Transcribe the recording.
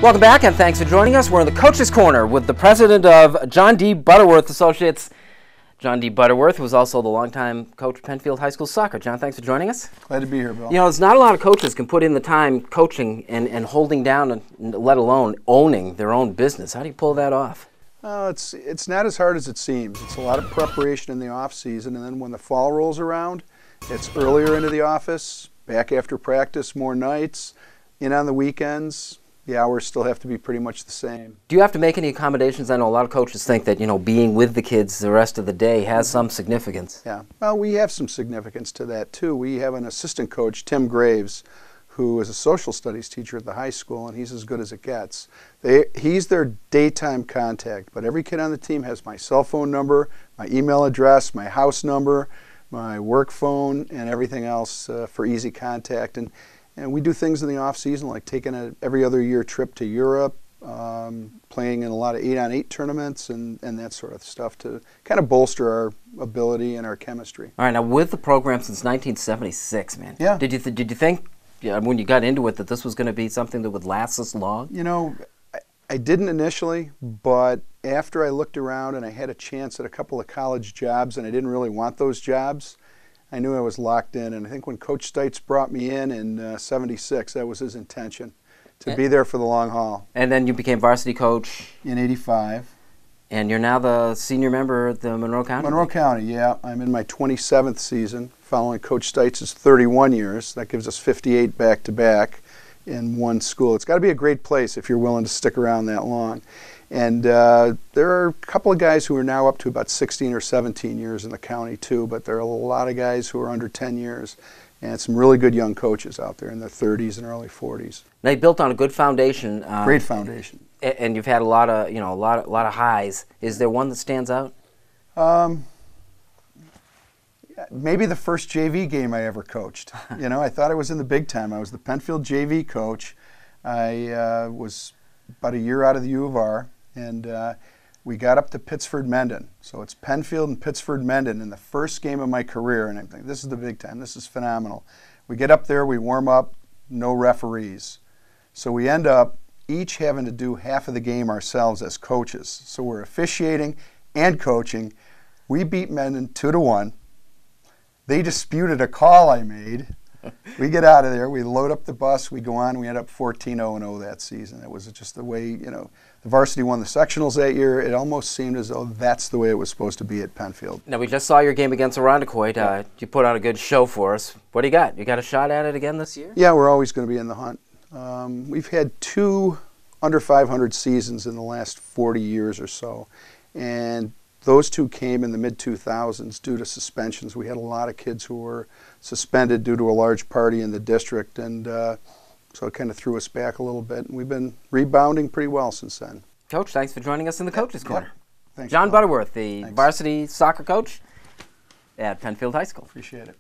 Welcome back, and thanks for joining us. We're in the Coach's Corner with the president of John D. Butterworth Associates, John D. Butterworth, who was also the longtime coach of Penfield High School soccer. John, thanks for joining us. Glad to be here, Bill. You know, there's not a lot of coaches can put in the time coaching and holding down, and let alone owning their own business. How do you pull that off? It's not as hard as it seems. It's a lot of preparation in the off season, and then when the fall rolls around, it's earlier into the office, back after practice, more nights, in on the weekends. The hours still have to be pretty much the same. Do you have to make any accommodations? I know a lot of coaches think that, you know, being with the kids the rest of the day has some significance. Yeah, well, we have some significance to that too. We have an assistant coach, Tim Graves, who is a social studies teacher at the high school, and he's as good as it gets. He's their daytime contact, but every kid on the team has my cell phone number, my email address, my house number, my work phone, and everything else for easy contact. And we do things in the off season, like taking an every other year trip to Europe, playing in a lot of 8-on-8 tournaments and that sort of stuff to kind of bolster our ability and our chemistry. All right, now with the program since 1976, man. Yeah. Did you think, when you got into it, that this was going to be something that would last this long? You know, I didn't initially, but after I looked around and I had a chance at a couple of college jobs and I didn't really want those jobs, I knew I was locked in. And I think when Coach Stites brought me in '76, that was his intention, to be there for the long haul. And then you became varsity coach in '85. And you're now the senior member at the Monroe County? Monroe County, yeah. I'm in my 27th season, following Coach Stites' 31 years. That gives us 58 back-to-back in one school. It's got to be a great place if you're willing to stick around that long. And there are a couple of guys who are now up to about 16 or 17 years in the county too, but there are a lot of guys who are under 10 years. And some really good young coaches out there in their 30s and early 40s. Now, you built on a good foundation. Great foundation. And you've had a lot of, a lot of highs. Is there one that stands out? Maybe the first JV game I ever coached. I thought I was in the big time. I was the Penfield JV coach. I was about a year out of the U of R, and we got up to Pittsford-Mendon. So it's Penfield and Pittsford-Mendon in the first game of my career, and I'm thinking, this is the big time. This is phenomenal. We get up there, we warm up, no referees. So we end up each having to do half of the game ourselves as coaches. So we're officiating and coaching. We beat Mendon 2-1. They disputed a call I made. We get out of there, we load up the bus, we go on, we end up 14-0-0 that season. It was just the way, the varsity won the sectionals that year. It almost seemed as though that's the way it was supposed to be at Penfield. Now, we just saw your game against Irondequoit. You put on a good show for us. What do you got? You got a shot at it again this year? Yeah, we're always going to be in the hunt. We've had 2 under 500 seasons in the last 40 years or so, and those 2 came in the mid-2000s due to suspensions. We had a lot of kids who were suspended due to a large party in the district, and so it kind of threw us back a little bit. And we've been rebounding pretty well since then. Coach, thanks for joining us in the Coach's Corner. Thanks, John Paul. Butterworth, the varsity soccer coach at Penfield High School. Appreciate it.